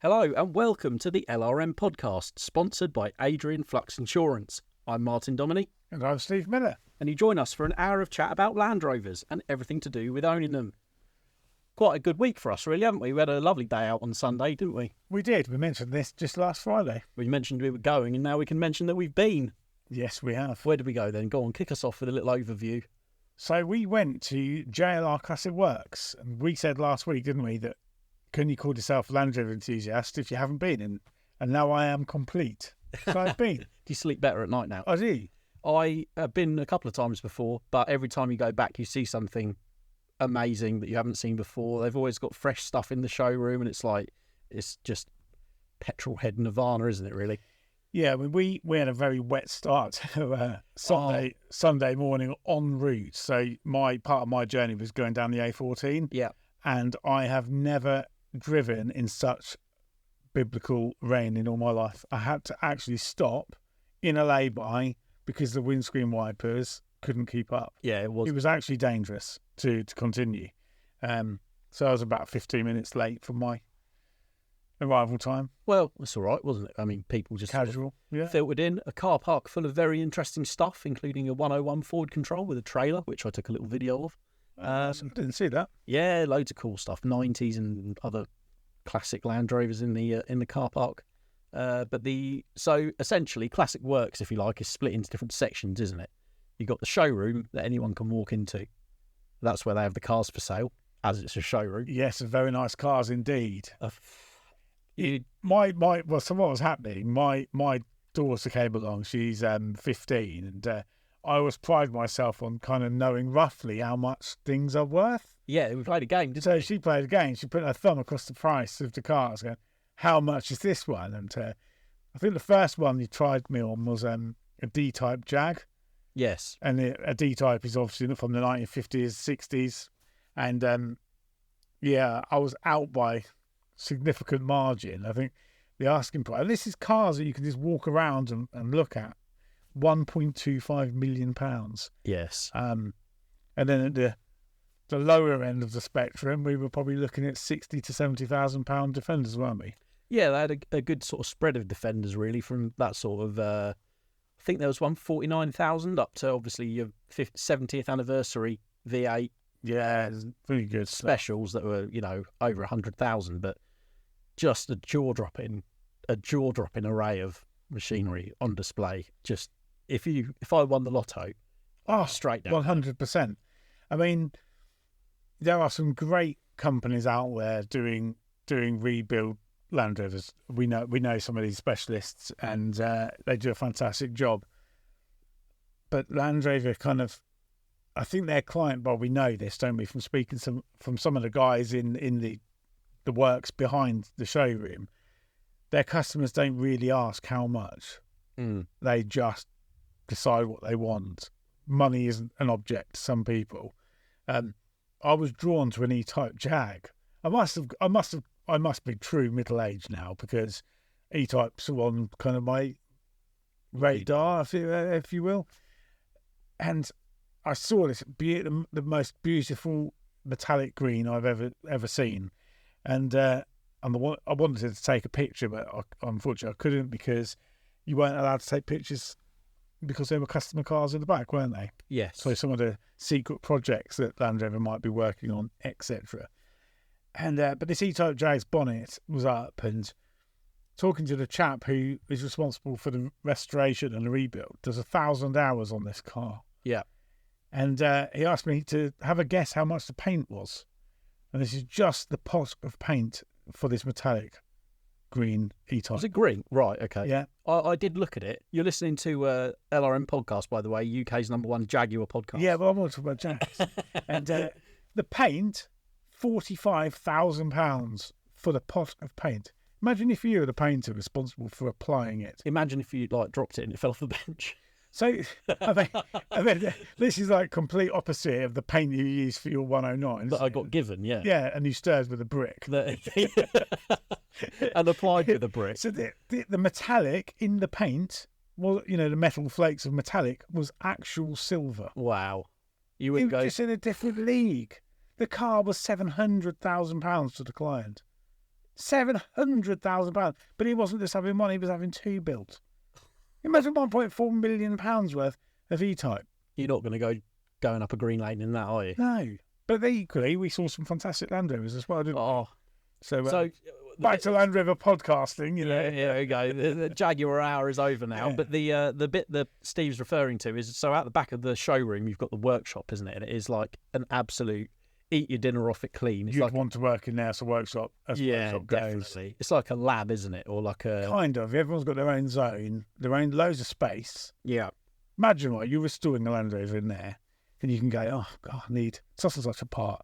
Hello and welcome to the LRM podcast, sponsored by Adrian Flux Insurance. I'm Martin Dominy. And I'm Steve Miller. And you join us for an hour of chat about Land Rovers and everything to do with owning them. Quite a good week for us, really, haven't we? We had a lovely day out on Sunday, didn't we? We did. We mentioned this just last Friday. We mentioned we were going, and now we can mention that we've been. Yes, we have. Where did we go then? Go on, kick us off with a little overview. So we went to JLR Classic Works, and we said last week, didn't we, that can you call yourself a Land Rover enthusiast if you haven't been? And now I am complete. So I've been. Do you sleep better at night now? I do. I have been a couple of times before, but every time you go back, you see something amazing that you haven't seen before. They've always got fresh stuff in the showroom, and it's just petrol head nirvana, isn't it, really? Yeah, I mean, we had a very wet start to Sunday morning en route. So part of my journey was going down the A14. Yeah. And I have never driven in such biblical rain in all my life. I had to actually stop in a lay-by because the windscreen wipers couldn't keep up. Yeah, it was. It was actually dangerous to continue. So I was about 15 minutes late for my arrival time. Well, it's all right, wasn't it? I mean, people just Casual, yeah. filtered in. A car park full of very interesting stuff, including a 101 Ford control with a trailer, which I took a little video of. I didn't see that. Yeah, loads of cool stuff. 90s and other classic Land Rovers in the car park. So essentially, Classic Works, if you like, is split into different sections, isn't it? You've got the showroom that anyone can walk into. That's where they have the cars for sale, as it's a showroom. Yes, very nice cars indeed. So what was happening? My daughter came along. She's 15, and I always pride myself on kind of knowing roughly how much things are worth. Yeah, we played a game, didn't So we? she played a game. She put her thumb across the price of the cars, going, "How much is this one?" And I think the first one you tried me on was a D-type Jag. Yes. And a D-type is obviously from the 1950s, 60s. And I was out by significant margin. I think the asking price, and this is cars that you can just walk around and look at, £1.25 million. Yes. And then at the lower end of the spectrum, we were probably looking at £60,000 to £70,000 Defenders, weren't we? Yeah, they had a good sort of spread of Defenders, really, from that sort of, I think there was one 49,000 up to obviously your 70th anniversary V8. Yeah, it's really good specials that were, over 100,000, but just a jaw-dropping array of machinery on display. Just if I won the lotto, straight down. 100%. I mean, there are some great companies out there doing rebuild Land Rovers. We know some of these specialists, and they do a fantastic job. But Land Rover I think their client, well, we know this, don't we, from speaking from some of the guys in the works behind the showroom. Their customers don't really ask how much. They just decide what they want. Money isn't an object to some people. I was drawn to an E-Type Jag. I must be true middle-aged now, because E-Types are on kind of my radar, if you will. And I saw this the most beautiful metallic green I've ever seen, and I wanted to take a picture, but unfortunately I couldn't, because you weren't allowed to take pictures because there were customer cars in the back, weren't they? Yes. So some of the secret projects that Land Rover might be working on, etc. And but this E-Type Jag's bonnet was up, and talking to the chap who is responsible for the restoration and the rebuild, there's 1,000 hours on this car. Yeah. And he asked me to have a guess how much the paint was. And this is just the pot of paint for this metallic green E-Type. Was it green? Right, okay. Yeah. I did look at it. You're listening to LRM podcast, by the way, UK's #1 Jaguar podcast. Yeah, but I'm not talking about Jags. And the paint, £45,000 for the pot of paint. Imagine if you were the painter responsible for applying it. Imagine if you dropped it and it fell off the bench. So, I mean, this is like complete opposite of the paint you use for your 109. That I got given, yeah. Yeah, and you stirred with a brick. And applied with a brick. So the metallic in the paint, well, the metal flakes of metallic, was actual silver. Wow. You It would was go... just in a different league. The car was £700,000 to the client. £700,000. But he wasn't just having one, he was having two built. Imagine £1.4 million worth of E-Type. You're not going to go going up a green lane in that, are you? No. But equally, we saw some fantastic Land Rovers as well, didn't we? Oh. So back to Land Rover podcasting, you know. Yeah, there you go. The Jaguar hour is over now. Yeah. But the bit that Steve's referring to is, so out the back of the showroom, you've got the workshop, isn't it? And it is like an absolute eat your dinner off it clean. It's You'd like, want to work in there as a workshop. Workshop definitely. Goes. It's like a lab, isn't it? Or like a... Kind of. Everyone's got their own zone, their own loads of space. Yeah. Imagine you're restoring a Land Rover in there and you can go, oh, God, I need such and such a part.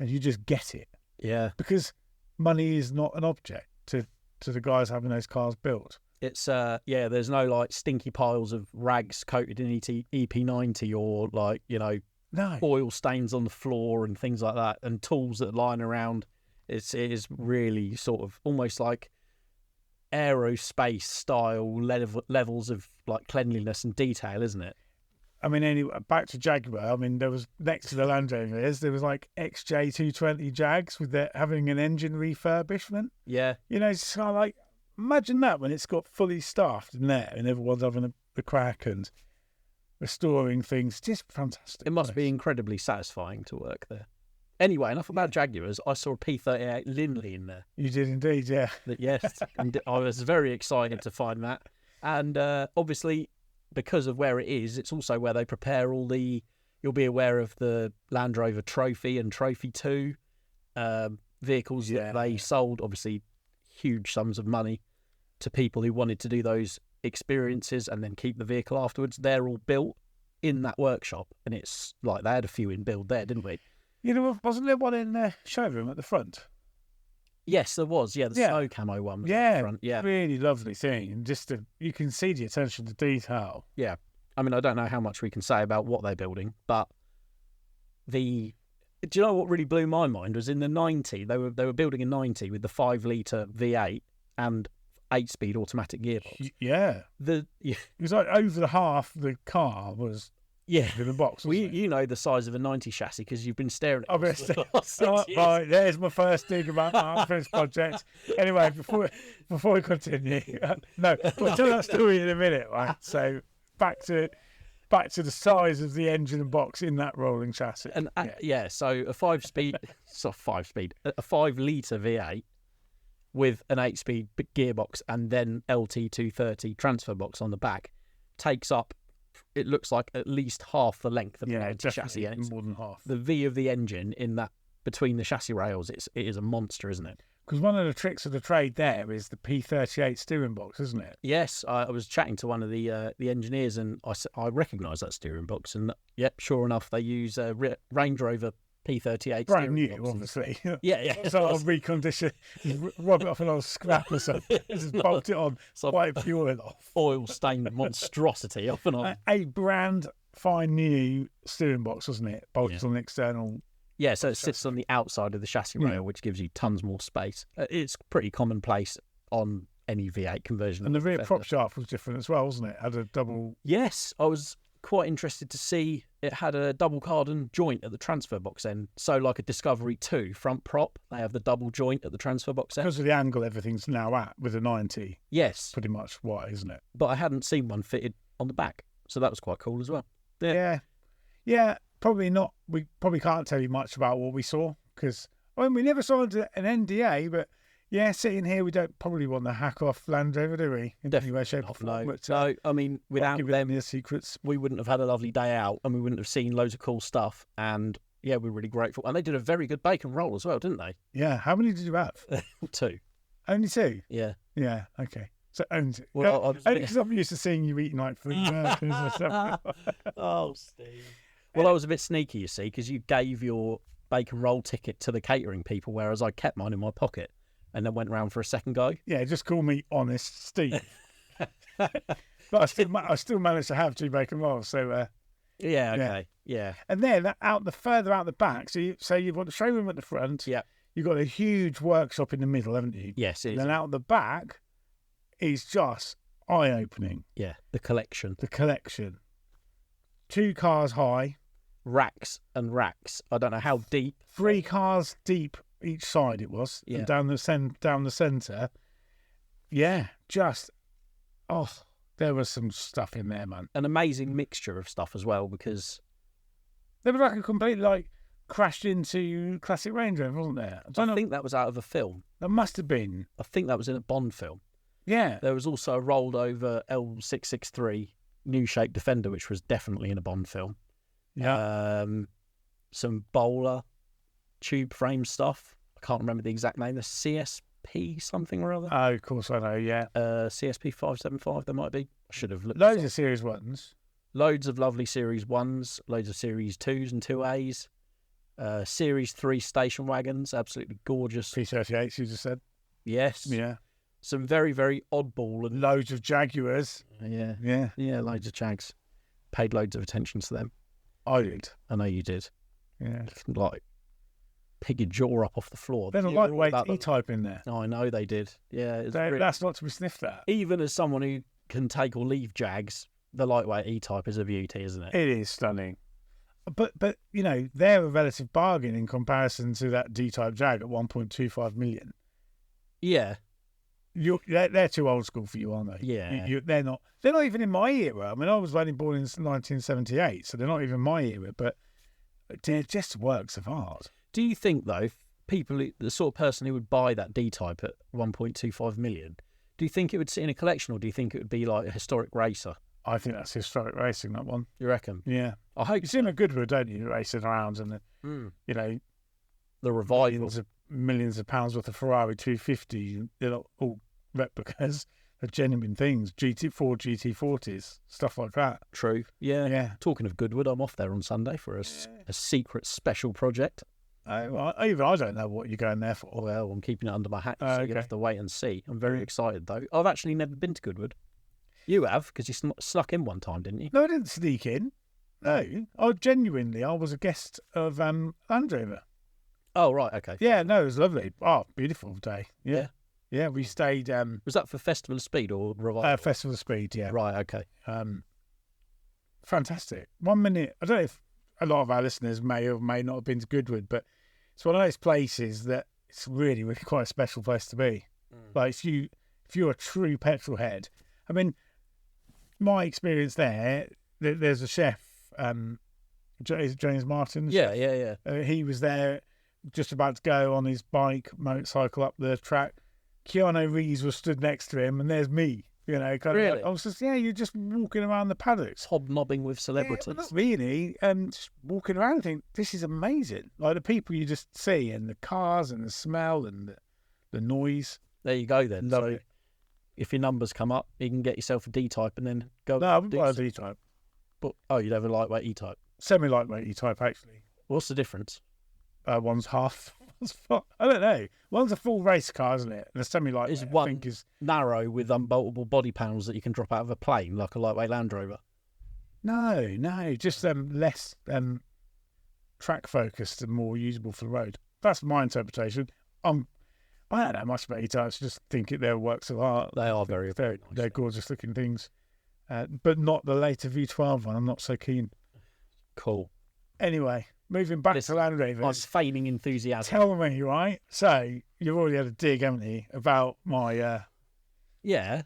And you just get it. Yeah. Because money is not an object to the guys having those cars built. It's, there's no like stinky piles of rags coated in EP90 or like, oil stains on the floor and things like that, and tools that are lying around. It is really sort of almost like aerospace style levels of like cleanliness and detail, isn't it? I mean, anyway, back to Jaguar. I mean, there was next to the Land Rovers, there was like XJ220 Jags with having an engine refurbishment. Yeah. It's kind of like, imagine that when it's got fully staffed in there and everyone's having a crack and restoring things. Just fantastic. It must be incredibly satisfying to work there. Anyway, enough about Jaguars. I saw a P38 Lindley in there. You did indeed, yeah. Yes, and I was very excited to find that. And obviously, because of where it is, it's also where they prepare all the... You'll be aware of the Land Rover Trophy and Trophy 2 vehicles that they sold, obviously huge sums of money to people who wanted to do those experiences and then keep the vehicle afterwards. They're all built in that workshop, and it's like they had a few in build there, didn't we? Wasn't there one in the showroom at the front? Yes, there was. Yeah, the snow camo one. Was at the front. Yeah, really lovely thing. And you can see the attention to detail. Yeah, I mean, I don't know how much we can say about what they're building, but do you know what really blew my mind was in the 90, they were building a 90 with the 5-litre V8 and 8-speed automatic gearbox. Yeah. It was like over the half the car was in the box. Well, you know the size of a 90 chassis because you've been staring at it. Right, there's my first dig about my unfinished project. Anyway, before we continue, we'll tell that story in a minute, right? So back to the size of the engine and box in that rolling chassis. And so a 5-speed, a 5-litre V8 with an 8-speed gearbox and then LT230 transfer box on the back takes up, it looks like at least half the length of the chassis. More than half. The V of the engine in that between the chassis rails, it is a monster, isn't it? Because one of the tricks of the trade there is the P38 steering box, isn't it? Yes, I was chatting to one of the engineers and I recognised that steering box, and sure enough, they use Range Rover P38 brand new, boxes. obviously. Yeah. So I'll recondition, rub it off an old scrap or something, just bolt it on, wipe the oil off. Oil-stained monstrosity off and on. A brand fine new steering box, wasn't it? Bolted on the external. Yeah, so it sits on the outside of the chassis rail, which gives you tons more space. It's pretty commonplace on any V8 conversion. And the rear prop shaft was different as well, wasn't it? Had a double... Yes, I was quite interested to see it had a double cardan joint at the transfer box end. So like a Discovery 2 front prop, they have the double joint at the transfer box end. Because of the angle everything's now at with a 90. Yes. Pretty much why, isn't it? But I hadn't seen one fitted on the back, so that was quite cool as well. Yeah, probably not. We probably can't tell you much about what we saw because, we never saw an NDA, but sitting here, we don't probably want to hack off Land Rover, do we? In any way, shape or form. No. So, I mean, without them, the secrets, we wouldn't have had a lovely day out and we wouldn't have seen loads of cool stuff. And we're really grateful. And they did a very good bacon roll as well, didn't they? Yeah. How many did you have? 2. Only 2? Yeah. Yeah, okay. So only 2. Well, because I'm used to seeing you eating like food. Oh, Steve. Well, I was a bit sneaky, you see, because you gave your bacon roll ticket to the catering people, whereas I kept mine in my pocket and then went round for a second go. Yeah, just call me Honest Steve. But I still managed to have 2 bacon rolls, so... Yeah. And then further out the back, so you've got the showroom at the front. Yeah. You've got a huge workshop in the middle, haven't you? Yes, it is. And then out the back is just eye-opening. Yeah, the collection. 2 cars high. Racks and racks. I don't know how deep. 3 cars deep each side. It was, Yeah. and down the centre. Yeah, just there was some stuff in there, man. An amazing mixture of stuff as well, because There was like a complete crashed into classic Range Rover, wasn't there? I think that was out of a film. There must have been. I think that was in a Bond film. Yeah. There was also a rolled over L663 new shape Defender, which was definitely in a Bond film. Yeah. Some bowler tube frame stuff. I can't remember the exact name. The CSP something or other. Oh, of course I know. Yeah. CSP 575. There might be. I should have looked. Loads of Series 1s. Loads of lovely Series 1s. Loads of Series 2s and 2As. Series 3 station wagons. Absolutely gorgeous. P38s, you just said. Yes. Yeah. Some very, very oddball and Loads of Jaguars. yeah, Yeah. loads of Jags. Paid loads of attention to them. I did. I know you did. Yeah. Like, pick your jaw up off the floor. There's a You were all lightweight about them. E-Type in there. Oh, I know they did. Yeah, it's really- That's not to be sniffed at. even as someone who can take or leave Jags, the lightweight E-Type is a beauty, isn't it? It is stunning. But they're a relative bargain in comparison to that D-Type Jag at 1.25 million. Yeah, They're too old school for you, aren't they? Yeah. They're not even in my era. I mean, I was only born in 1978, so they're not even my era, but they're just works of art. Do you think, though, the sort of person who would buy that D-Type at 1.25 million, do you think it would sit in a collection, or do you think it would be like a historic racer? I think that's historic racing, that one. You reckon? Yeah. I hope You see them at Goodwood, don't you, racing around, and the revival. millions of pounds worth of Ferrari 250. They're not all replicas. They're genuine things. Ford GT40s, stuff like that. True. Yeah. Yeah. Talking of Goodwood, I'm off there on Sunday for a secret special project. I don't know what you're going there for. Well, I'm keeping it under my hat, so Okay. you'll have to wait and see. I'm very excited, though. I've actually never been to Goodwood. You have, because you snuck in one time, didn't you? No, I didn't sneak in. No, I was a guest of Land Rover. Oh, right, okay. Yeah, no, it was lovely. Oh, beautiful day. Yeah. Yeah, we stayed Was that for Festival of Speed or Revival? Festival of Speed, yeah. Right, okay. Fantastic. 1 minute. I don't know if a lot of our listeners may or may not have been to Goodwood, but it's one of those places that it's really, really quite a special place to be. Like if you're a true petrol head. I mean, my experience there's a chef, is it James Martin? Yeah. He was there just about to go on his motorcycle up the track. Keanu Reeves was stood next to him, and there's me. Really? I was just, you're just walking around the paddocks. Hobnobbing with celebrities. Yeah, not really. Just walking around and think, this is amazing. Like the people you just see, and the cars, and the smell, and the noise. There you go, then. Love So it. if your numbers come up, you can get yourself a D-Type and then go. No, I wouldn't buy a D-Type. You'd have a lightweight E-Type. Semi-lightweight E-Type, actually. What's the difference? One's half. I don't know. One's a full race car, isn't it? And a semi-lightweight, Is one I think, is... narrow with unboltable body panels that you can drop out of a plane, like a lightweight Land Rover? No, just less track focused and more usable for the road. That's my interpretation. I don't know much about E-Types. Just think they're works of art. They are very, very nice. They're gorgeous looking things, but not the later V12 one. I'm not so keen. Cool. Anyway, moving back to Land I'm Rovers. feigning enthusiasm. Tell me, right? So you've already had a dig, haven't you, about my Yeah.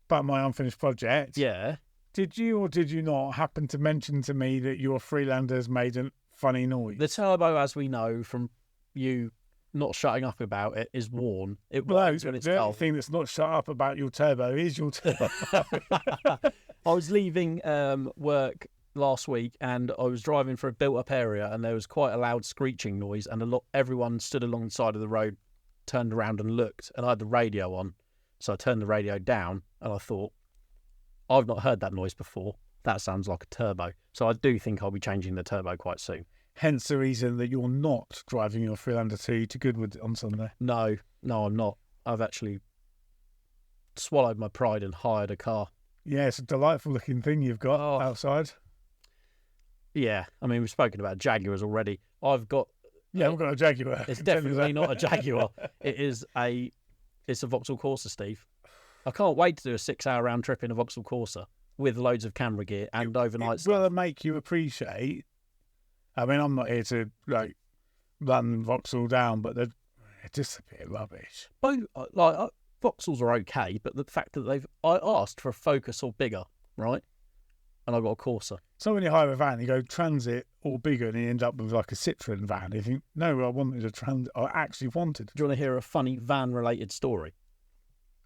unfinished project? Yeah. Did you or did you not happen to mention to me that your Freelanders made a funny noise? The turbo, as we know from you not shutting up about it, is worn. It whines when it's the only dull. thing that's not shut up about your turbo is your turbo. I was leaving work last week and I was driving for a built-up area and there was quite a loud screeching noise and everyone stood along the side of the road, turned around and looked, and I had the radio on. So I turned the radio down and I thought, I've not heard that noise before. That sounds like a turbo. So I do think I'll be changing the turbo quite soon. Hence the reason that you're not driving your Freelander 2 to Goodwood on Sunday. No, I'm not. I've actually swallowed my pride and hired a car. Yeah, it's a delightful looking thing you've got Oh. outside. Yeah, I mean, we've spoken about Jaguars already. I've got... Yeah, we've got a Jaguar. It's definitely not a Jaguar. It's a Vauxhall Corsa, Steve. I can't wait to do a 6-hour round trip in a Vauxhall Corsa with loads of camera gear and overnight It stuff. will make you appreciate. I mean, I'm not here to run Vauxhall down, but just a bit rubbish. Both Vauxhalls are okay, but the fact that I asked for a Focus or bigger, right? And I got a Corsa. So when you hire a van, you go Transit or bigger, and you end up with like a Citroen van. You think, no, I wanted a Transit. I actually wanted. Do you want to hear a funny van-related story?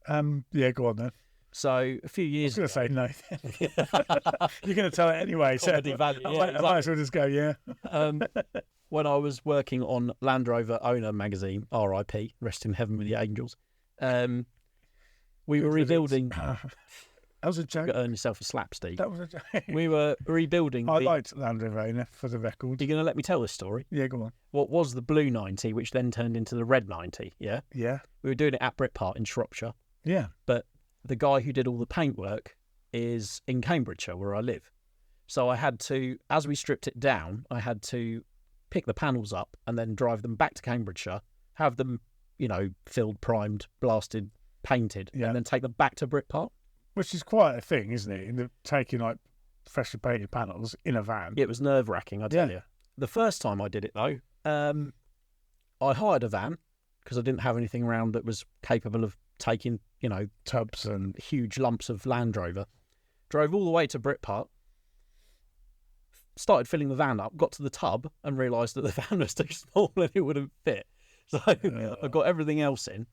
Yeah, go on then. So a few years I was going to say no. You're going to tell it anyway. So Comedy value, yeah, I might as well just go, yeah. When I was working on Land Rover Owner magazine, RIP, rest in heaven with the angels, we were rebuilding. That was a joke. You got to earn yourself a slap, Steve. That was a joke. We were rebuilding. I liked Land Rover Owner, for the record. You're going to let me tell this story? Yeah, go on. What was the blue 90, which then turned into the red 90, yeah? Yeah. We were doing it at Britpart in Shropshire. Yeah. But the guy who did all the paintwork is in Cambridgeshire, where I live. So I had to, as we stripped it down, I had to pick the panels up and then drive them back to Cambridgeshire, have them, filled, primed, blasted, painted, and then take them back to Britpart. Which is quite a thing, isn't it? Taking like freshly painted panels in a van. It was nerve-wracking, I tell you. The first time I did it, though, I hired a van because I didn't have anything around that was capable of taking, tubs and huge lumps of Land Rover. Drove all the way to Britpart, started filling the van up, got to the tub and realised that the van was too small and it wouldn't fit. So I got everything else in,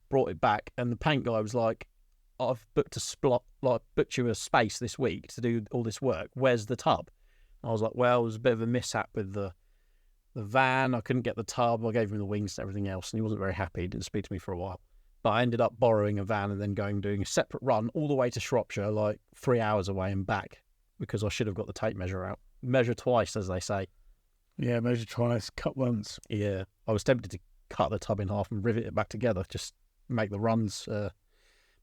brought it back, and the paint guy was like, I've booked booked you a space this week to do all this work. Where's the tub? I was like, well, it was a bit of a mishap with the van. I couldn't get the tub. I gave him the wings and everything else, and he wasn't very happy. He didn't speak to me for a while. But I ended up borrowing a van and then doing a separate run all the way to Shropshire, like 3 hours away and back, because I should have got the tape measure out. Measure twice, as they say. Yeah, measure twice, cut once. Yeah, I was tempted to cut the tub in half and rivet it back together, just make the runs,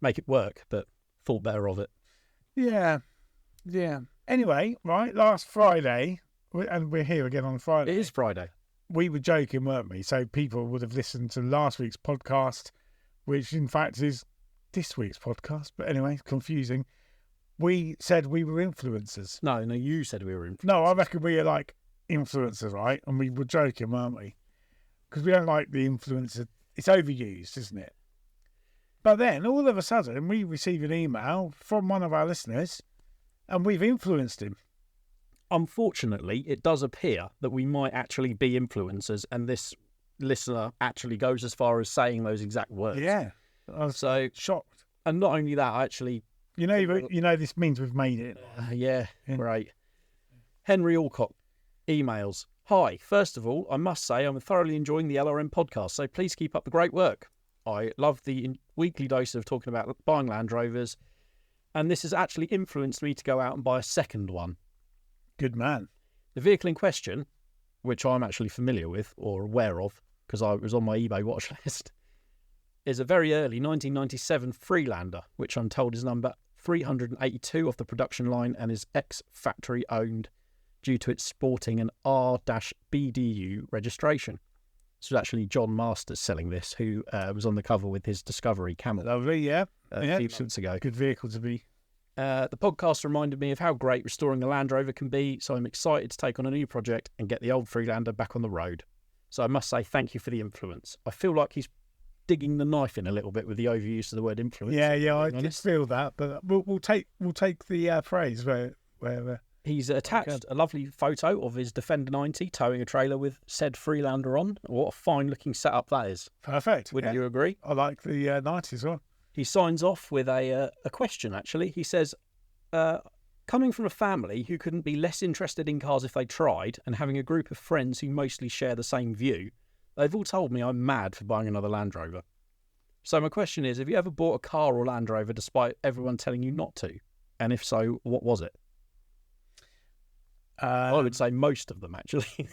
make it work, but thought better of it. Yeah. Anyway, right, last Friday, and we're here again on Friday. It is Friday. We were joking, weren't we? So people would have listened to last week's podcast, which in fact is this week's podcast. But anyway, confusing. We said we were influencers. No, you said we were influencers. No, I reckon we are like influencers, right? And we were joking, weren't we? Because we don't like the influencer. It's overused, isn't it? But then, all of a sudden, we receive an email from one of our listeners, and we've influenced him. Unfortunately, it does appear that we might actually be influencers, and this listener actually goes as far as saying those exact words. Yeah. I was shocked. And not only that, I actually... You know, this means we've made it. Yeah, great. Henry Alcock emails, Hi, first of all, I must say I'm thoroughly enjoying the LRM podcast, so please keep up the great work. I love the weekly dose of talking about buying Land Rovers, and this has actually influenced me to go out and buy a second one. Good man. The vehicle in question, which I'm actually familiar with or aware of because I was on my eBay watch list, is a very early 1997 Freelander, which I'm told is number 382 off the production line and is ex-factory owned due to its sporting an R-BDU registration. This was actually John Masters selling this, who was on the cover with his Discovery Camel. Lovely, yeah. A few months ago. Good vehicle to be. The podcast reminded me of how great restoring a Land Rover can be, so I'm excited to take on a new project and get the old Freelander back on the road. So I must say thank you for the influence. I feel like he's digging the knife in a little bit with the overuse of the word influence. Yeah, I did feel that, but we'll take the praise where he's attached a lovely photo of his Defender 90 towing a trailer with said Freelander on. What a fine looking setup that is. Perfect. Wouldn't you agree? I like the 90 as well. He signs off with a question, actually. He says, coming from a family who couldn't be less interested in cars if they tried, and having a group of friends who mostly share the same view, they've all told me I'm mad for buying another Land Rover. So my question is, have you ever bought a car or Land Rover despite everyone telling you not to? And if so, what was it? I would say most of them, actually.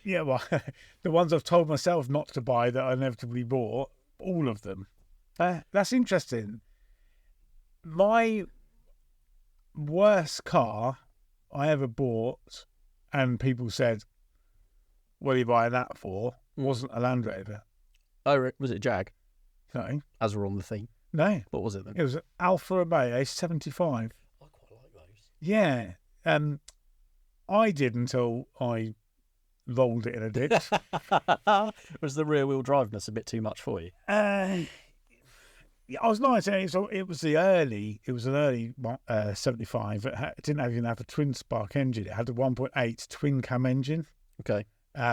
Yeah, well, the ones I've told myself not to buy that I inevitably bought, all of them. That's interesting. My worst car I ever bought, and people said, what are you buying that for? Wasn't a Land Rover. Oh, was it Jag? No. As we're on the theme. No. What was it then? It was an Alfa Romeo 75. I quite like those. Yeah. I did until I rolled it in a ditch. Was the rear wheel driveness a bit too much for you? Yeah, I was nice. It was an early 75. It didn't even have a twin spark engine. It had a 1.8 twin cam engine. Okay.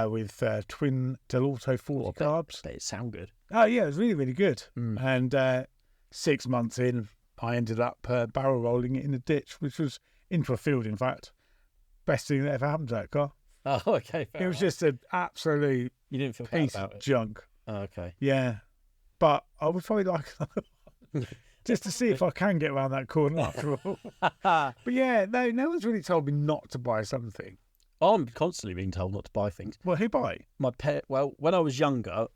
With twin Del Auto 40 carbs. But it sound good. Oh yeah, it was really, really good. And 6 months in, I ended up barrel rolling it in a ditch, which was into a field. In fact, best thing that ever happened to that car. Oh, okay. It was just an absolute You didn't feel bad piece about of it. junk. Oh, okay. Yeah, but I would probably like just to see if I can get around that corner after all. But yeah, no one's really told me not to buy something. I'm constantly being told not to buy things. Well, who buy? My pet. Well, when I was younger,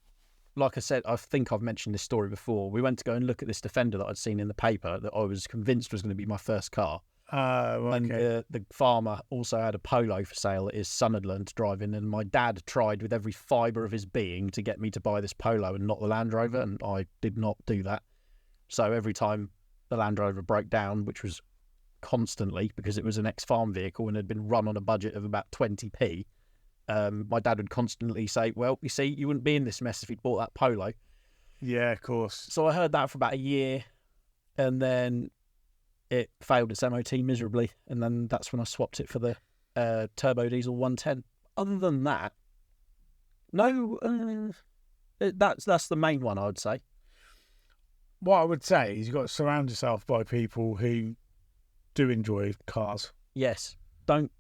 like I said, I think I've mentioned this story before. We went to go and look at this Defender that I'd seen in the paper that I was convinced was going to be my first car. Okay. And the farmer also had a Polo for sale that his son had learned to drive in, and my dad tried with every fibre of his being to get me to buy this Polo and not the Land Rover, and I did not do that. So every time the Land Rover broke down, which was constantly because it was an ex-farm vehicle and had been run on a budget of about 20p, my dad would constantly say, well, you see, you wouldn't be in this mess if you'd bought that Polo. Yeah, of course. So I heard that for about a year, and then it failed its MOT miserably, and then that's when I swapped it for the turbo diesel 110. Other than that, no, that's the main one, I would say. What I would say is you've got to surround yourself by people who do enjoy cars. Yes, don't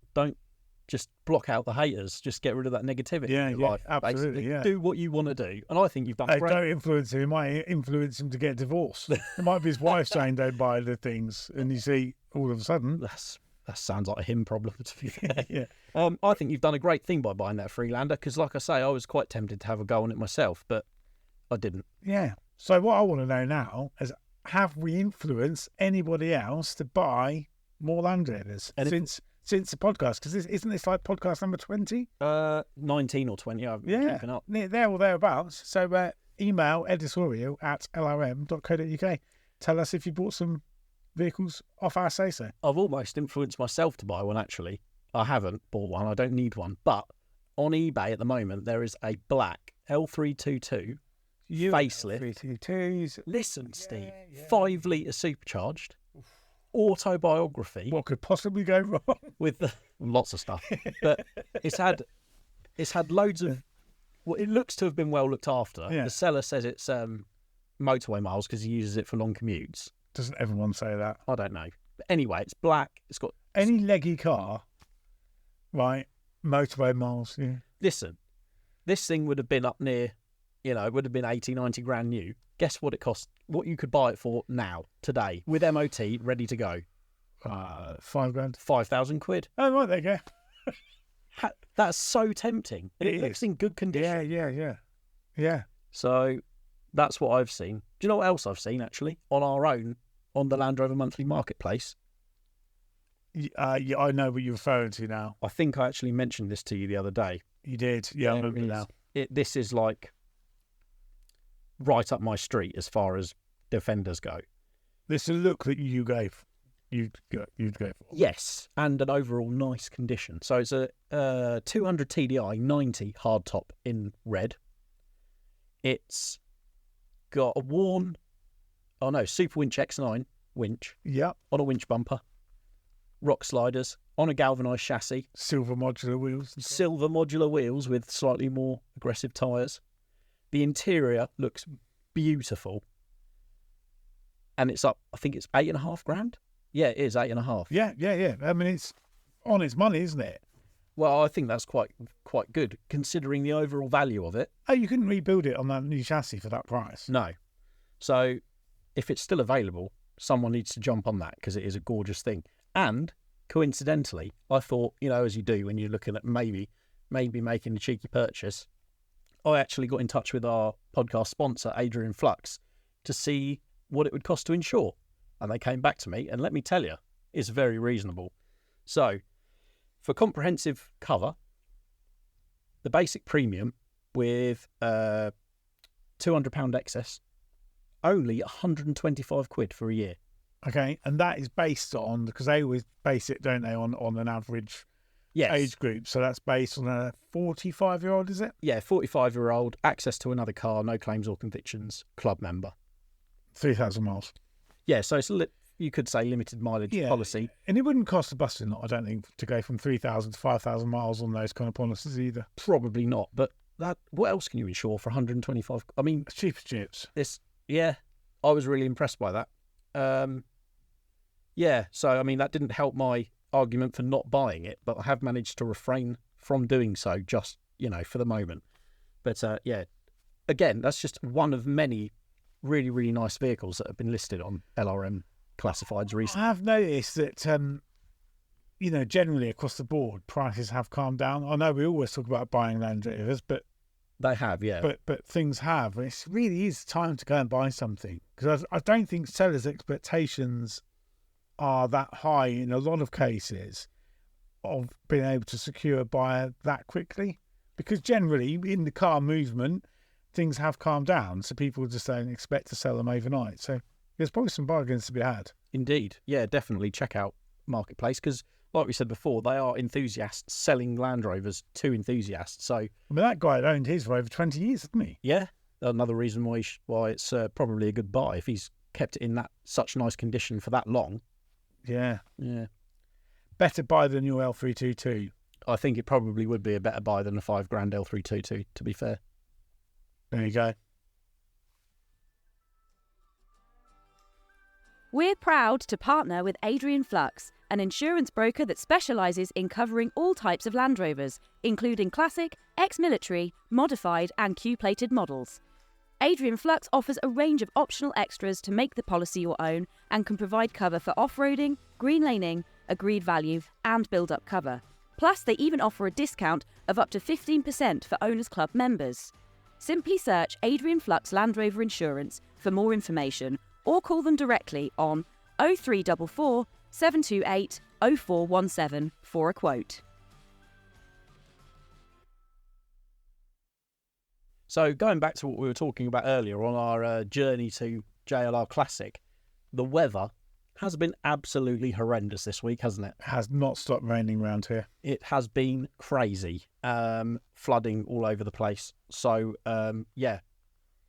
just block out the haters. Just get rid of that negativity. Yeah, in your yeah, life, absolutely. basically. Yeah. Do what you want to do, and I think you've done Hey, great. don't influence him. It might influence him to get divorced. It might be his wife saying don't buy the things, and you see all of a sudden. That sounds like a him problem, to be fair. Yeah. I think you've done a great thing by buying that Freelander, because, like I say, I was quite tempted to have a go on it myself, but I didn't. Yeah. So what I want to know now is, have we influenced anybody else to buy more Land Rovers since the podcast? Because isn't this like podcast number 20? 19 or 20. I'm Yeah, keeping up. there or thereabouts. So email editorial@lrm.co.uk. Tell us if you bought some vehicles off our say-so. I've almost influenced myself to buy one, actually. I haven't bought one. I don't need one. But on eBay at the moment, there is a black L322 facelift. L322s. Listen, Steve, 5 litre supercharged autobiography. What could possibly go wrong? With lots of stuff, but it's had loads of. Well, it looks to have been well looked after. Yeah. The seller says it's motorway miles because he uses it for long commutes. Doesn't everyone say that? I don't know. But anyway, it's black. It's got Any leggy car, right? Motorway miles. Yeah. Listen, this thing would have been up near, it would have been 80, 90 grand new. Guess what it cost? What you could buy it for now, today, with MOT ready to go? £5,000. 5,000 quid. Oh, right, there you go. That's so tempting. And it looks is. in good condition. Yeah. So that's what I've seen. Do you know what else I've seen, actually? On our own, on the Land Rover Monthly Marketplace. Yeah, I know what you're referring to now. I think I actually mentioned this to you the other day. You did. Yeah, I remember now. This is like right up my street as far as Defenders go. This is a look that you'd go for. Yes, and an overall nice condition. So it's a 200 TDI 90 hardtop in red. It's got a worn, Super Winch X9 winch. Yeah. On a winch bumper. Rock sliders. On a galvanised chassis. Silver modular wheels. Silver modular wheels with slightly more aggressive tyres. The interior looks beautiful. And it's up, I think it's £8,500. Yeah, it is 8.5. Yeah. I mean, it's on its money, isn't it? Well, I think that's quite good, considering the overall value of it. Oh, you couldn't rebuild it on that new chassis for that price. No. So, if it's still available, someone needs to jump on that, because it is a gorgeous thing. And, coincidentally, I thought, as you do when you're looking at maybe making a cheeky purchase, I actually got in touch with our podcast sponsor, Adrian Flux, to see what it would cost to insure. And they came back to me, and let me tell you, it's very reasonable. So, for comprehensive cover, the basic premium with £200 excess, only 125 quid for a year. Okay, and that is based on, because they always base it, don't they, on an average Yes. age group. So that's based on a 45-year-old, is it? Yeah, 45-year-old, access to another car, no claims or convictions, club member. 3,000 miles. Yeah, so it's you could say limited mileage policy. And it wouldn't cost a busting lot, I don't think, to go from 3,000 to 5,000 miles on those kind of policies either. Probably not, but what else can you insure for 125? I mean, It's cheap as chips. I was really impressed by that. So I mean, that didn't help my argument for not buying it, but I have managed to refrain from doing so, just for the moment. But again, that's just one of many really, really nice vehicles that have been listed on LRM classifieds recently. I have noticed that, generally across the board, prices have calmed down. I know we always talk about buying Land Rovers, but They have, yeah. But things have. It really is time to go and buy something, because I don't think sellers' expectations are that high in a lot of cases of being able to secure a buyer that quickly, because generally in the car movement things have calmed down, so people just don't expect to sell them overnight. So there's probably some bargains to be had. Indeed. Yeah, definitely check out Marketplace, because like we said before, they are enthusiasts selling Land Rovers to enthusiasts. So I mean, that guy had owned his for over 20 years, hadn't he? yeah, another reason why it's probably a good buy if he's kept it in such nice condition for that long. Yeah. Better buy than your L322. I think it probably would be a better buy than a $5,000 L322, to be fair. There you go. We're proud to partner with Adrian Flux, an insurance broker that specialises in covering all types of Land Rovers, including classic, ex-military, modified and Q-plated models. Adrian Flux offers a range of optional extras to make the policy your own and can provide cover for off-roading, green laning, agreed value and build-up cover. Plus, they even offer a discount of up to 15% for Owners Club members. Simply search Adrian Flux Land Rover Insurance for more information, or call them directly on 0344 728 0417 for a quote. So going back to what we were talking about earlier on our journey to JLR Classic, the weather has been absolutely horrendous this week, hasn't it? Has not stopped raining around here. It has been crazy. Flooding all over the place. So,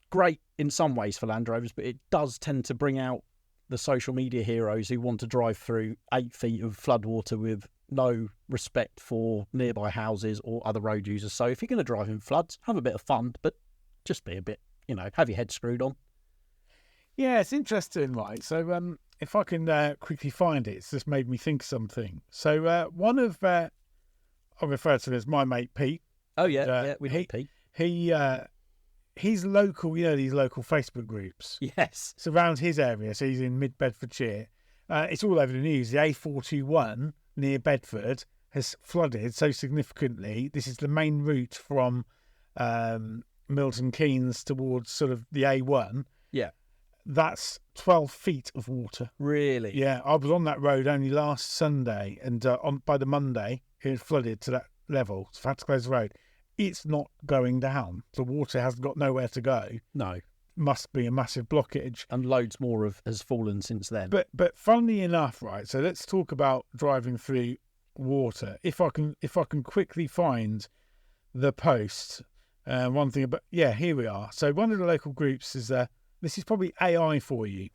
great in some ways for Land Rovers, but it does tend to bring out the social media heroes who want to drive through 8 feet of floodwater with no respect for nearby houses or other road users. So if you're going to drive in floods, have a bit of fun, but just be a bit, have your head screwed on. Yeah, it's interesting, right? So if I can quickly find it, it's just made me think of something. So one of, I refer to him as my mate Pete. Oh, yeah, we know Pete. He's local, these local Facebook groups. Yes. It's around his area, so he's in mid-Bedfordshire. It's all over the news. The A421 near Bedford has flooded so significantly. This is the main route from Milton Keynes towards sort of the A1. Yeah. That's 12 feet of water. Really? Yeah, I was on that road only last Sunday, and by the Monday, it had flooded to that level, so I had to close the road. It's not going down. The water has got nowhere to go. No. Must be a massive blockage. And loads more has fallen since then. But funnily enough, right, so let's talk about driving through water. If I can quickly find the post, one thing about, here we are. So one of the local groups is, this is probably AI for you.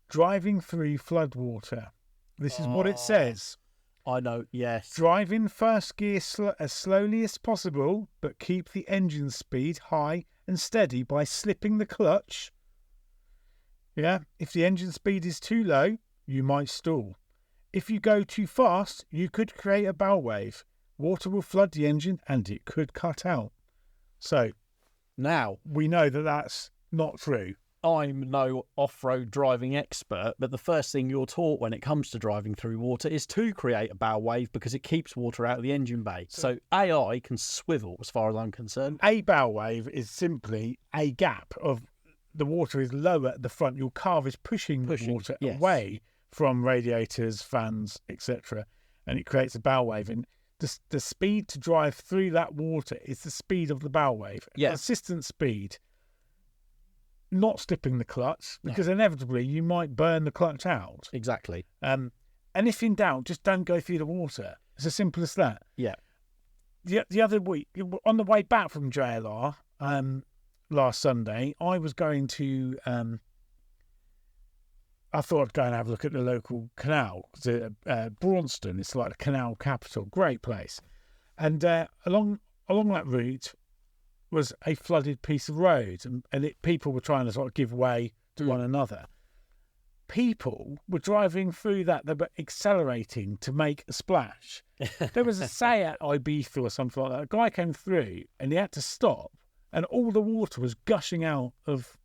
Driving through floodwater. This is what it says. I know, yes. Drive in first gear as slowly as possible, but keep the engine speed high and steady by slipping the clutch. Yeah, if the engine speed is too low, you might stall. If you go too fast, you could create a bow wave. Water will flood the engine and it could cut out. So, now we know that that's not true. I'm no off-road driving expert, but the first thing you're taught when it comes to driving through water is to create a bow wave because it keeps water out of the engine bay. So AI can swivel as far as I'm concerned. A bow wave is simply a gap of the water is lower at the front. Your car is pushing water away from radiators, fans, etc. And it creates a bow wave. And the speed to drive through that water is the speed of the bow wave. Yeah. Consistent speed. Not slipping the clutch, because inevitably you might burn the clutch out. Exactly. And if in doubt, just don't go through the water. It's as simple as that. Yeah. The other week, on the way back from JLR last Sunday, I was going to. I thought I'd go and have a look at the local canal. Braunston, it's like the canal capital, great place. And along that route was a flooded piece of road, and people were trying to sort of give way to one another. People were driving through that, they were accelerating to make a splash. There was a Seat Ibiza or something like that. A guy came through and he had to stop, and all the water was gushing out of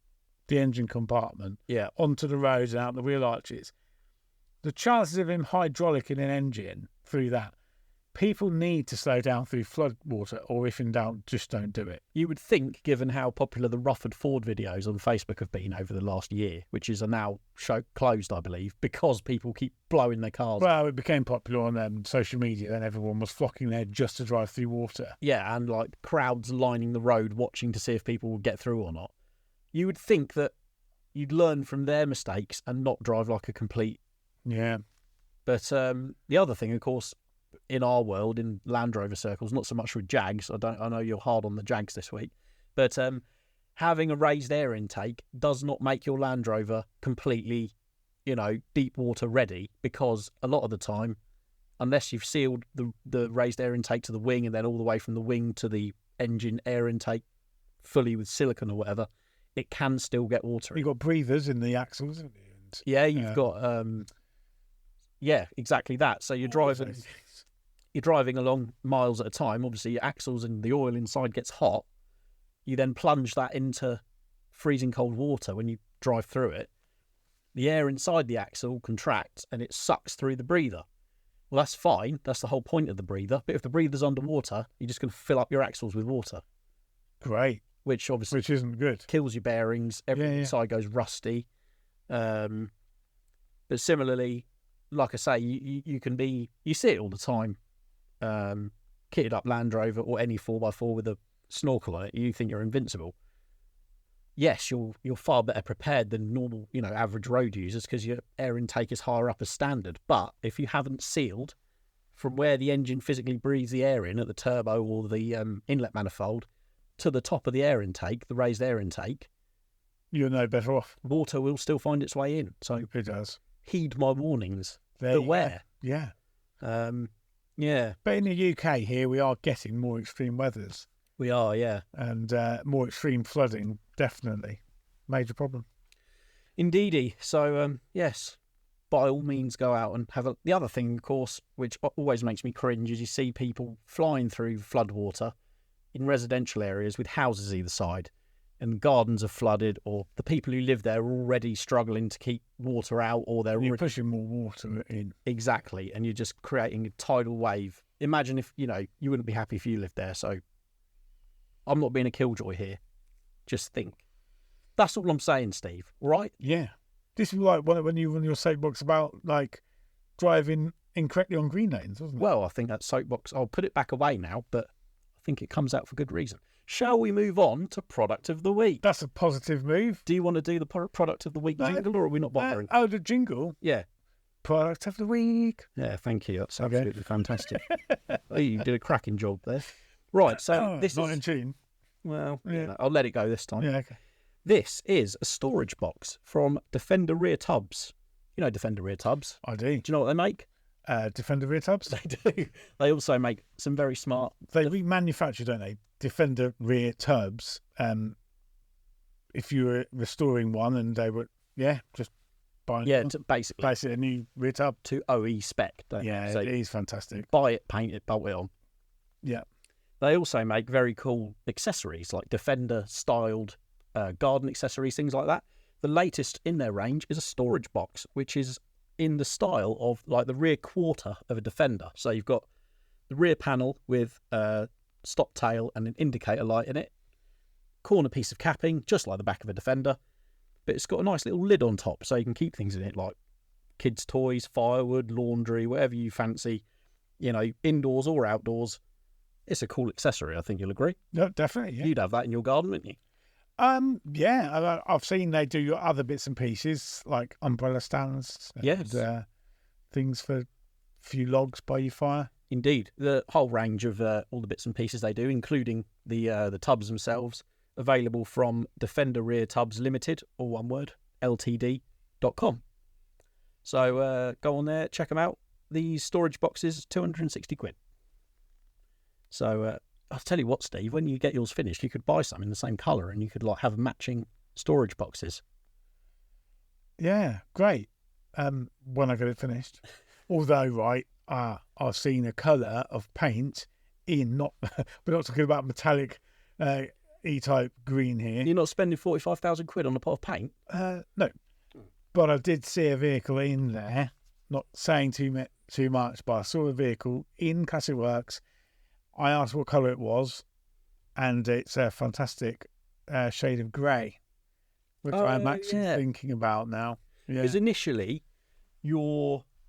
the engine compartment onto the road and out the wheel arches. The chances of him hydraulicing an engine through that, people need to slow down through flood water, or if in doubt, just don't do it. You would think, given how popular the Rufford Ford videos on Facebook have been over the last year, which is now closed, I believe, because people keep blowing their cars. Well, it became popular on social media, and everyone was flocking there just to drive through water. Yeah, and like crowds lining the road watching to see if people would get through or not. You would think that you'd learn from their mistakes and not drive like a complete... Yeah. But the other thing, of course, in our world, in Land Rover circles, not so much with Jags. I know you're hard on the Jags this week, but having a raised air intake does not make your Land Rover completely, deep water ready, because a lot of the time, unless you've sealed the raised air intake to the wing and then all the way from the wing to the engine air intake fully with silicone or whatever, it can still get water. You've got breathers in the axles, haven't you? Yeah, you've got exactly that. So you're driving along miles at a time. Obviously, your axles and the oil inside gets hot. You then plunge that into freezing cold water when you drive through it. The air inside the axle contracts and it sucks through the breather. Well, that's fine. That's the whole point of the breather. But if the breather's underwater, you're just going to fill up your axles with water. Great. Which isn't good. Kills your bearings. Every side goes rusty. But similarly, like I say, you see it all the time. Kitted up Land Rover or any 4x4 with a snorkel on it, you think you're invincible. Yes, you're far better prepared than normal, average road users, because your air intake is higher up as standard. But if you haven't sealed from where the engine physically breathes the air in at the turbo or the inlet manifold to the top of the air intake, the raised air intake, you're no better off. Water will still find its way in. So it does. Heed my warnings. Beware. Yeah. Yeah. But in the UK here, we are getting more extreme weathers. We are, yeah. And more extreme flooding, definitely. Major problem. Indeedy. So, yes, by all means go out and have a... The other thing, of course, which always makes me cringe, is you see people flying through floodwater in residential areas with houses either side, and gardens are flooded, or the people who live there are already struggling to keep water out, or you're pushing more water in. Exactly, and you're just creating a tidal wave. Imagine if, you wouldn't be happy if you lived there, so I'm not being a killjoy here. Just think. That's all I'm saying, Steve, right? Yeah. This is like when you run your soapbox about, like, driving incorrectly on green lanes, wasn't it? Well, I think that soapbox, I'll put it back away now, but I think it comes out for good reason. Shall we move on to Product of the Week? That's a positive move. Do you want to do the Product of the Week jingle, or are we not bothering? The jingle? Yeah. Product of the Week. Yeah, thank you. That's absolutely fantastic. You did a cracking job there. Right, so this not is... in tune. Well, I'll let it go this time. Yeah, okay. This is a storage box from Defender Rear Tubs. You know Defender Rear Tubs? I do. Do you know what they make? Defender Rear Tubs? They do. They also make some very smart... They remanufacture, don't they? Defender Rear Tubs. If you were restoring one and they were, just buying basically a new rear tub. To OE spec, don't they? Yeah, So it is fantastic. buy it, paint it, bolt it on. Yeah. They also make very cool accessories, like Defender-styled garden accessories, things like that. The latest in their range is a storage box, which is in the style of like the rear quarter of a Defender. So you've got the rear panel with stop tail and an indicator light in it. Corner piece of capping, just like the back of a Defender. But it's got a nice little lid on top, so you can keep things in it, like kids' toys, firewood, laundry, whatever you fancy, indoors or outdoors. It's a cool accessory, I think you'll agree. No, definitely, yeah. You'd have that in your garden, wouldn't you? Yeah, I've seen they do other bits and pieces, like umbrella stands. And, things for a few logs by your fire. Indeed, the whole range of all the bits and pieces they do, including the tubs themselves, available from Defender Rear Tubs Limited, all one word, ltd.com. So go on there, check them out. These storage boxes, 260 quid. So I'll tell you what, Steve, when you get yours finished, you could buy some in the same colour and you could like have matching storage boxes. Yeah, great. When I get it finished. Although, right, I've seen a colour of paint in we're not talking about metallic E-type green here. You're not spending 45,000 quid on a pot of paint? No. But I did see a vehicle in there, not saying too much, but I saw a vehicle in Classic Works. I asked what colour it was, and it's a fantastic shade of grey, which I'm actually thinking about now. Because initially,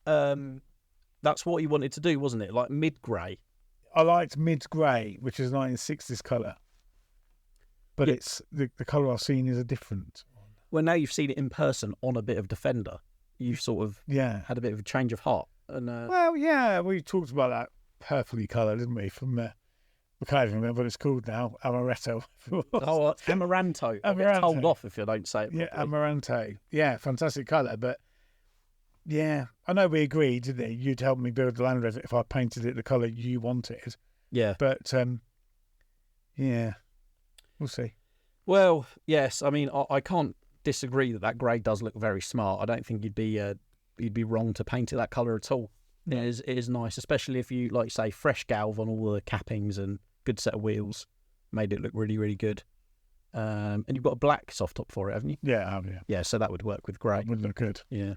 that's what you wanted to do, wasn't it? Like mid-grey. I liked mid-grey, which is 1960s colour. But it's the colour I've seen is a different one. Well, now you've seen it in person on a bit of Defender. You've sort of had a bit of a change of heart. And well, yeah, we talked about that purpley colour, didn't we? From I can't even remember what it's called now. Amaretto. Amaranto. I'll get told off if you don't say it properly. Yeah, Amaranto. Yeah, fantastic colour. But yeah, I know we agreed, didn't we? You'd help me build the Land Rover if I painted it the colour you wanted. Yeah. But yeah, we'll see. Well, yes. I mean, I can't disagree that grey does look very smart. I don't think you'd be wrong to paint it that colour at all. Yeah, it is nice, especially if you, like you say, fresh galv on all the cappings and good set of wheels. Made it look really, really good. And you've got a black soft top for it, haven't you? Yeah, I have, yeah. Yeah, so that would work with grey. That would look good. Yeah.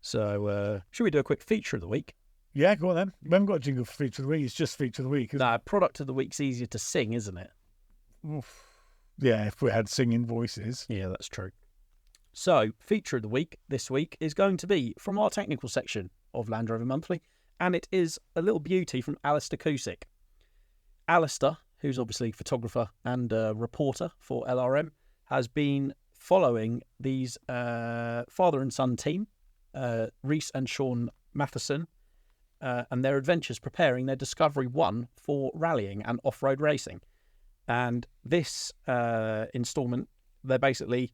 So, should we do a quick feature of the week? Yeah, go on then. We haven't got a jingle for feature of the week. It's just feature of the week, isn't it? Product of the week's easier to sing, isn't it? Oof. Yeah, if we had singing voices. Yeah, that's true. So, feature of the week this week is going to be from our technical section of Land Rover Monthly, and it is a little beauty from Alistair Cusick. Alistair, who's obviously a photographer and a reporter for LRM, has been following these father and son team, Reese and Sean Matheson, and their adventures preparing their Discovery 1 for rallying and off-road racing. And this instalment, they're basically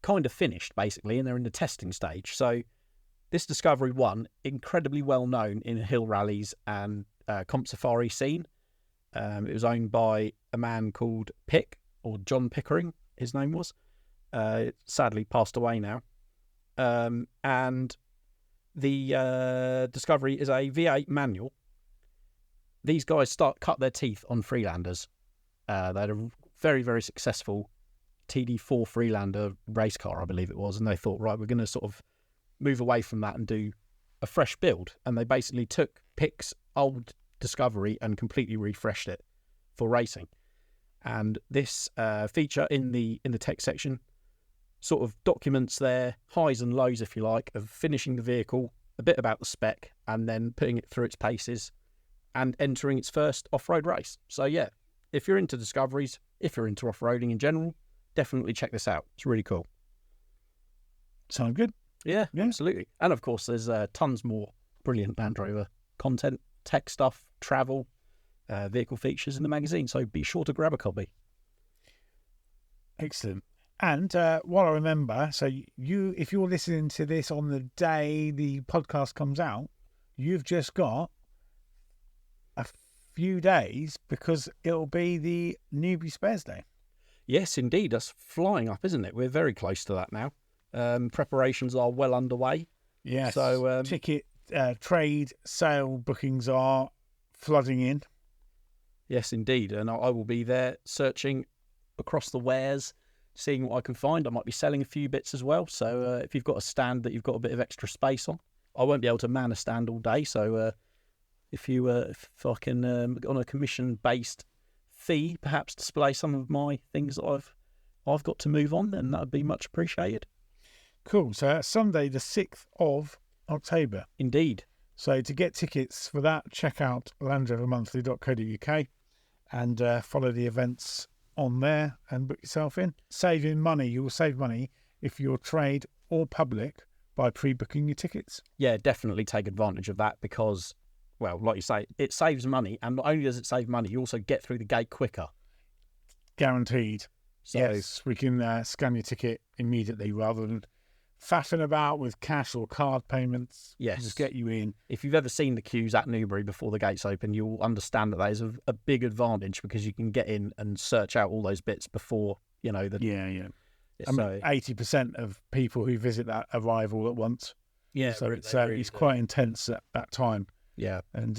kind of finished, and they're in the testing stage. So this Discovery 1, incredibly well known in hill rallies and comp safari scene. It was owned by a man called Pick, or John Pickering, his name was. Sadly passed away now. And the Discovery is a V8 manual. These guys cut their teeth on Freelanders. They had a very, very successful TD4 Freelander race car, I believe it was, and they thought, right, we're going to sort of move away from that and do a fresh build. And they basically took Pick's old Discovery and completely refreshed it for racing. And this feature in the tech section sort of documents their highs and lows, if you like, of finishing the vehicle, a bit about the spec, and then putting it through its paces and entering its first off-road race. So yeah, if you're into Discoveries, if you're into off-roading in general, definitely check this out. It's really cool. Sound good? Yeah, absolutely. And of course, there's tons more brilliant Land Rover content, tech stuff, travel, vehicle features in the magazine. So be sure to grab a copy. Excellent. And while I remember, so if you're listening to this on the day the podcast comes out, you've just got a few days because it'll be the Newbury Spares Day. Yes, indeed. That's flying up, isn't it? We're very close to that now. Preparations are well underway. Yes. So ticket, trade, sale bookings are flooding in. Yes, indeed. And I will be there searching across the wares, seeing what I can find. I might be selling a few bits as well. So if you've got a stand that you've got a bit of extra space on, I won't be able to man a stand all day. So if I can, on a commission-based fee, perhaps display some of my things that I've got to move on, then that would be much appreciated. Cool. So that's Sunday, the 6th of October. Indeed. So to get tickets for that, check out landrovermonthly.co.uk and follow the events on there and book yourself in. Saving money. You will save money if you're trade or public by pre-booking your tickets. Yeah, definitely take advantage of that because well, like you say, it saves money, and not only does it save money, you also get through the gate quicker. Guaranteed. So, Yes, we can scan your ticket immediately rather than faffing about with cash or card payments. Yes. Just get you in. if you've ever seen the queues at Newbury before the gates open, you'll understand that is a big advantage because you can get in and search out all those bits before, you know. Yeah. I So, mean, 80% of people who visit that arrive all at once. yeah, So they it's really it's do. quite intense at that time. Yeah, And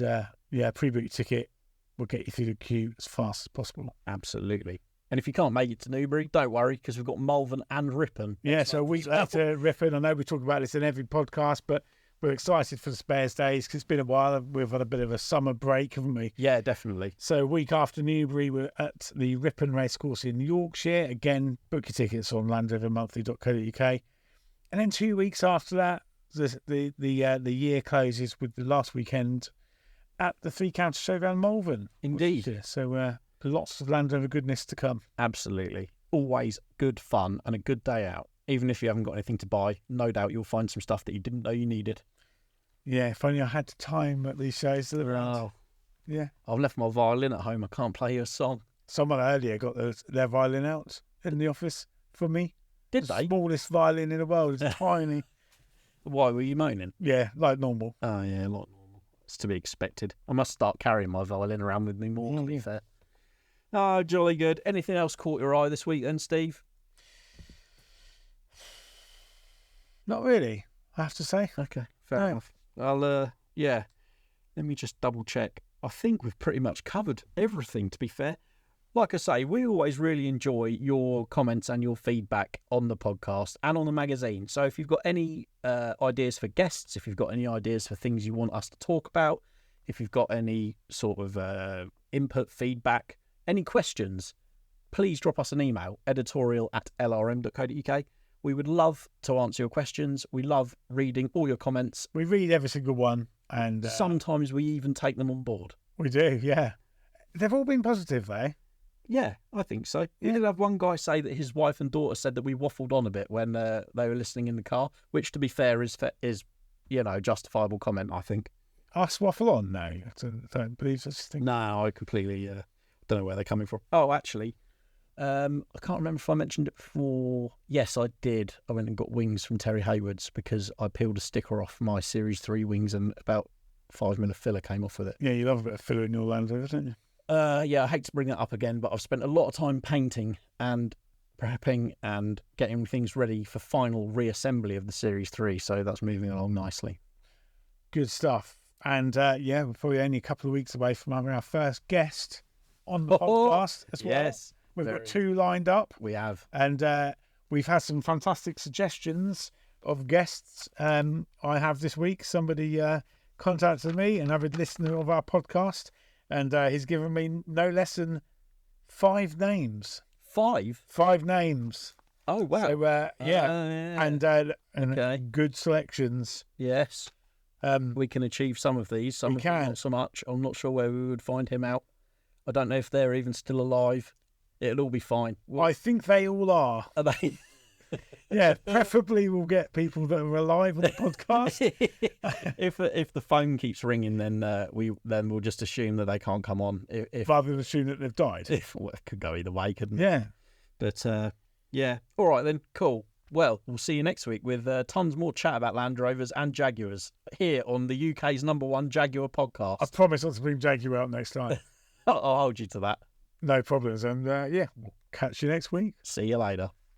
pre-book your ticket. We'll get you through the queue as fast as possible. absolutely. And if you can't make it to Newbury, don't worry, because we've got Malvern and Ripon. Yeah, so a week later, Ripon. I know we talk about this in every podcast, but we're excited for the Spares Days because it's been a while. We've had a bit of a summer break, haven't we? Yeah, definitely. So a week after Newbury, we're at the Ripon Racecourse in Yorkshire. Again, book your tickets on landovermonthly.co.uk. And then 2 weeks after that, the year closes with the last weekend at the Three Counties Showdown Malvern. Indeed. So lots of Land Rover goodness to come. Absolutely. Always good fun and a good day out. Even if you haven't got anything to buy, no doubt you'll find some stuff that you didn't know you needed. Yeah, if only I had time at these shows. Oh, Yeah. I've left my violin at home. I can't play you a song. Someone earlier got their violin out in the office for me. Did The they? smallest violin in the world. It's tiny. Why were you moaning? Yeah, like normal. Oh, yeah, like normal. It's to be expected. I must start carrying my violin around with me more, to be fair. Oh, jolly good. Anything else caught your eye this week then, Steve? Not really, I have to say. Okay, fair No. enough. I'll, yeah. Let me just double check. I think we've pretty much covered everything, to be fair. Like I say, we always really enjoy your comments and your feedback on the podcast and on the magazine. So if you've got any ideas for guests, if you've got any ideas for things you want us to talk about, if you've got any sort of input, feedback, any questions, please drop us an email, editorial@lrm.co.uk. We would love to answer your questions. We love reading all your comments. We read every single one, and Sometimes we even take them on board. we do, yeah. They've all been positive, though. Yeah, I think so. We did have one guy say that his wife and daughter said that we waffled on a bit when they were listening in the car, which, to be fair, is justifiable comment, I think. Us waffle on? No, I don't believe such a thing. No, I completely don't know where they're coming from. Oh, actually, I can't remember if I mentioned it before. Yes, I did. I went and got wings from Terry Hayward's because I peeled a sticker off my Series 3 wings and about 5 mil of filler came off with it. Yeah, you love a bit of filler in your Land Rover, don't you? Yeah, I hate to bring that up again, but I've spent a lot of time painting and prepping and getting things ready for final reassembly of the Series 3, so that's moving along nicely. Good stuff. And we're probably only a couple of weeks away from having our first guest on the podcast as well. Yes. We've got 2 lined up. We have. And we've had some fantastic suggestions of guests. I have this week somebody contacted me, an avid listener of our podcast, and he's given me no less than 5 names. 5? 5 names. Oh, wow. So, and Okay. good selections. Yes. We can achieve some of these, some We of them can. not so much. I'm not sure where we would find him out. I don't know if they're even still alive. It'll all be fine. I think they all are. Are they? Yeah, preferably we'll get people that are alive on the podcast. If the phone keeps ringing, then we'll just assume that they can't come on. If rather than assume that they've died. well, it could go either way, couldn't it? Yeah. But yeah, all right then, cool. Well, we'll see you next week with tons more chat about Land Rovers and Jaguars here on the UK's #1 Jaguar podcast. I promise not to bring Jaguar out next time. I'll hold you to that. No problems. And we'll catch you next week. See you later.